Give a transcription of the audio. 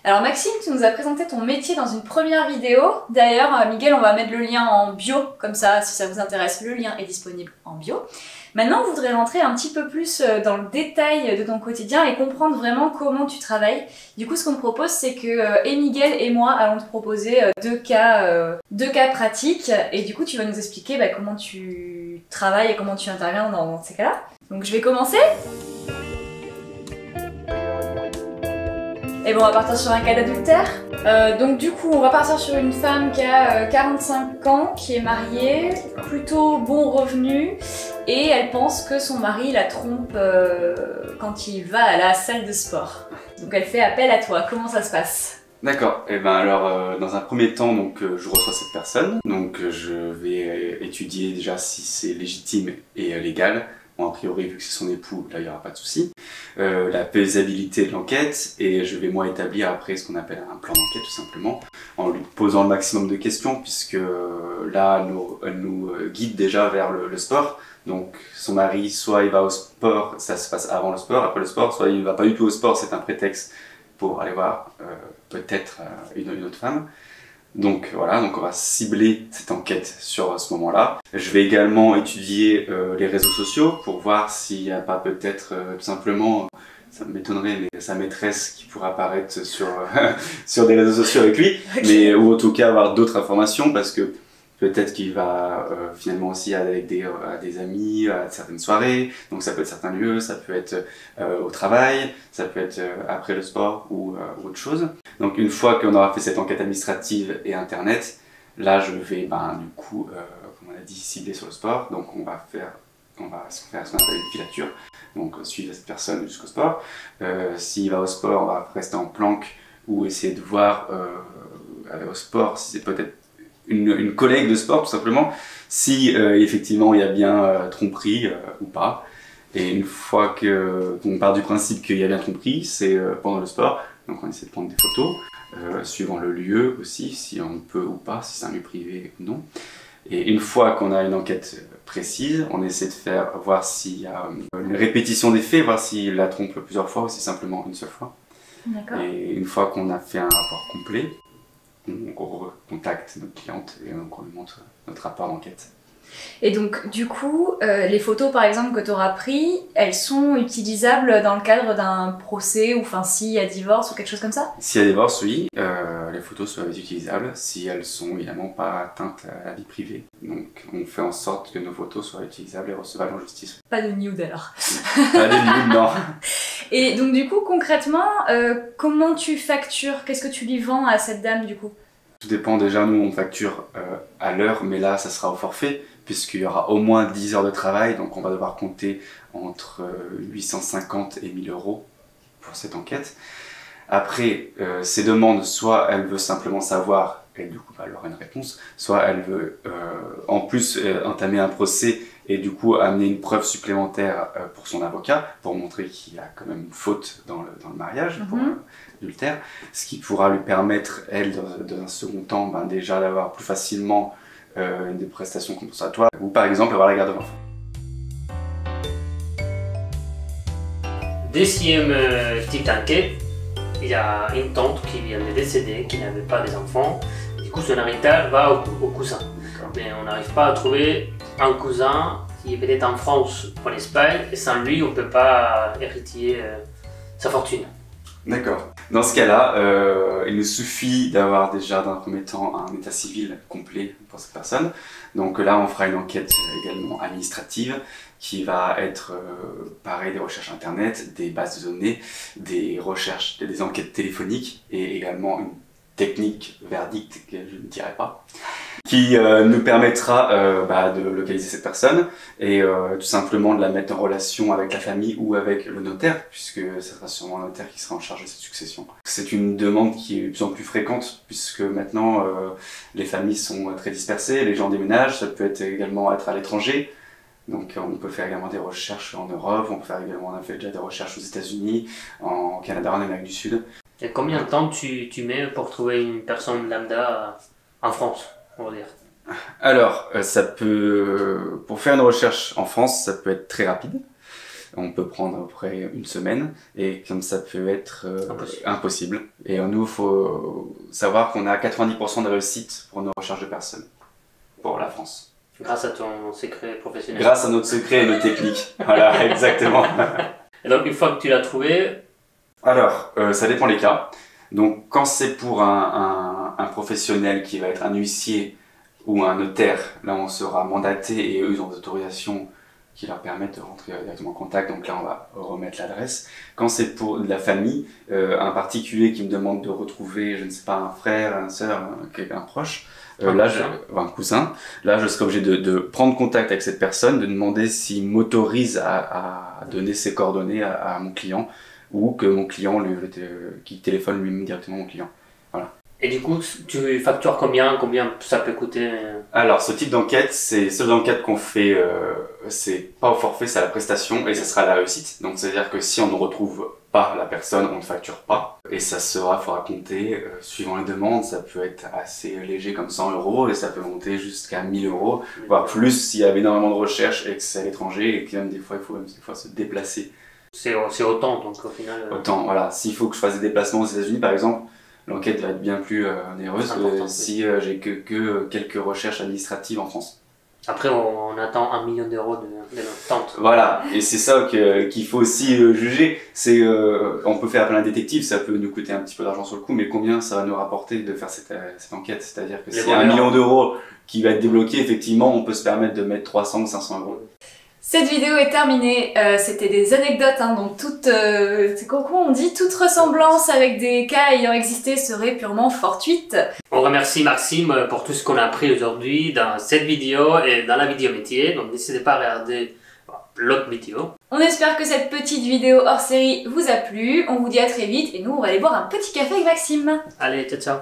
Alors Maxime, tu nous as présenté ton métier dans une première vidéo. D'ailleurs, Miguel, on va mettre le lien en bio, comme ça, si ça vous intéresse, le lien est disponible en bio. Maintenant, on voudrait rentrer un petit peu plus dans le détail de ton quotidien et comprendre vraiment comment tu travailles. Du coup, ce qu'on te propose, c'est que et Miguel et moi allons te proposer deux cas pratiques. Et du coup, tu vas nous expliquer comment tu travailles et comment tu interviens dans ces cas-là. Donc, je vais commencer. Et bon, on va partir sur un cas d'adultère. Donc du coup, on va partir sur une femme qui a 45 ans, qui est mariée, plutôt bon revenu, et elle pense que son mari la trompe quand il va à la salle de sport. Donc elle fait appel à toi. Comment ça se passe? D'accord. Et alors, dans un premier temps, je reçois cette personne. Donc je vais étudier déjà si c'est légitime et légal. Bon, a priori, vu que c'est son époux, là il n'y aura pas de souci. La faisabilité de l'enquête, et je vais moi établir après ce qu'on appelle un plan d'enquête tout simplement, en lui posant le maximum de questions, puisque là elle nous guide déjà vers le sport. Donc son mari, soit il va au sport, ça se passe avant le sport, après le sport, soit il ne va pas du tout au sport, c'est un prétexte pour aller voir peut-être une autre femme. Donc voilà, donc on va cibler cette enquête sur ce moment-là. Je vais également étudier les réseaux sociaux pour voir s'il n'y a pas peut-être tout simplement, ça m'étonnerait, mais sa maîtresse qui pourrait apparaître sur, sur des réseaux sociaux avec lui, mais, ou en tout cas avoir d'autres informations parce que peut-être qu'il va finalement aussi avec à des amis, à certaines soirées, donc ça peut être certains lieux, ça peut être au travail, ça peut être après le sport ou autre chose. Donc une fois qu'on aura fait cette enquête administrative et internet, là je vais du coup, comme on a dit, cibler sur le sport. Donc on va faire ce qu'on appelle une filature, donc suivre cette personne jusqu'au sport. S'il va au sport, on va rester en planque ou essayer de voir au sport si c'est peut-être une collègue de sport tout simplement, si effectivement il y a bien tromperie ou pas. Et une fois qu'on part du principe qu'il y a bien tromperie, c'est pendant le sport, donc on essaie de prendre des photos, suivant le lieu aussi, si on peut ou pas, si c'est un lieu privé ou non. Et une fois qu'on a une enquête précise, on essaie de voir s'il y a une répétition des faits, voir s'il la trompe plusieurs fois ou si simplement une seule fois. Et une fois qu'on a fait un rapport complet, on recontacte notre cliente et on lui montre notre rapport d'enquête. Et donc du coup, les photos par exemple que tu auras prises, elles sont utilisables dans le cadre d'un procès ou s'il y a divorce ou quelque chose comme ça? S'il y a divorce, oui, les photos sont utilisables si elles sont évidemment pas atteintes à la vie privée. Donc on fait en sorte que nos photos soient utilisables et recevables en justice. Pas de nude alors? Pas de nude, non. Et donc du coup, concrètement, comment tu factures? Qu'est-ce que tu lui vends à cette dame du coup? Tout dépend déjà, nous on facture à l'heure, mais là ça sera au forfait, puisqu'il y aura au moins 10 heures de travail, donc on va devoir compter entre 850 et 1000 euros pour cette enquête. Après, ces demandes, soit elle veut simplement savoir, et du coup elle aura une réponse, soit elle veut en plus entamer un procès et du coup amener une preuve supplémentaire pour son avocat, pour montrer qu'il y a quand même une faute dans le mariage, pour adultère, ce qui pourra lui permettre, elle, dans un second temps, déjà d'avoir plus facilement des prestations compensatoires, ou par exemple avoir la garde de l'enfant. Deuxième petite enquête, il y a une tante qui vient de décéder, qui n'avait pas des enfants. Du coup, son héritage va au cousin. Mais on n'arrive pas à trouver un cousin qui est peut-être en France ou en Espagne, et sans lui, on ne peut pas hériter sa fortune. D'accord. Dans ce cas-là, il nous suffit d'avoir déjà dans un premier temps un état civil complet pour cette personne. Donc là, on fera une enquête également administrative qui va être pareil, des recherches internet, des bases de données, des recherches, des enquêtes téléphoniques et également une technique verdict que je ne dirai pas, qui nous permettra de localiser cette personne et tout simplement de la mettre en relation avec la famille ou avec le notaire, puisque ce sera sûrement un notaire qui sera en charge de cette succession. C'est une demande qui est de plus en plus fréquente, puisque maintenant les familles sont très dispersées, les gens déménagent, ça peut être également être à l'étranger. Donc on peut faire également des recherches en Europe, on a fait déjà des recherches aux États-Unis, en Canada, en Amérique du Sud. Et combien de temps tu mets pour trouver une personne lambda en France, on va dire? Alors, pour faire une recherche en France, ça peut être très rapide. On peut prendre à peu près une semaine, et comme ça peut être impossible. Et nous, il faut savoir qu'on a 90% de réussite pour nos recherches de personnes, pour la France. Grâce à ton secret professionnel. Grâce à notre secret et nos techniques. Voilà, exactement. Et donc, une fois que tu l'as trouvé... Alors, ça dépend des cas. Donc, quand c'est pour un professionnel qui va être un huissier ou un notaire, là on sera mandaté et eux ils ont des autorisations qui leur permettent de rentrer directement en contact, donc là on va remettre l'adresse. Quand c'est pour de la famille, un particulier qui me demande de retrouver, je ne sais pas, un frère, une sœur, quelqu'un proche, un cousin, là je serai obligé de prendre contact avec cette personne, de demander s'il m'autorise à donner ses coordonnées à mon client, ou que mon client qui téléphone lui-même directement mon client. Voilà. Et du coup, tu factures combien ça peut coûter? Alors, ce type d'enquête, c'est seule enquête qu'on fait, c'est pas au forfait, c'est à la prestation et ça sera à la réussite. Donc, c'est-à-dire que si on ne retrouve pas la personne, on ne facture pas. Et ça faudra compter, suivant les demandes, ça peut être assez léger comme 100 € et ça peut monter jusqu'à 1000 €, voire plus s'il y a énormément de recherches et que c'est à l'étranger et que même des fois, il faut se déplacer. C'est autant, donc au final... Autant, voilà. S'il faut que je fasse des déplacements aux États-Unis, par exemple, l'enquête va être bien plus onéreuse si j'ai que quelques recherches administratives en France. Après, on attend 1 million d'euros de notre tente. Voilà, et c'est ça qu'il faut aussi juger. On peut faire appel à un détective, ça peut nous coûter un petit peu d'argent sur le coup, mais combien ça va nous rapporter de faire cette enquête? C'est-à-dire que s'il y a 1 million d'euros qui va être débloqué, effectivement, on peut se permettre de mettre 300 ou 500 €. Cette vidéo est terminée, c'était des anecdotes, hein, donc toute ressemblance avec des cas ayant existé serait purement fortuite. On remercie Maxime pour tout ce qu'on a appris aujourd'hui dans cette vidéo et dans la vidéo métier, donc n'hésitez pas à regarder l'autre vidéo. On espère que cette petite vidéo hors série vous a plu, on vous dit à très vite et nous on va aller boire un petit café avec Maxime. Allez, ciao ciao.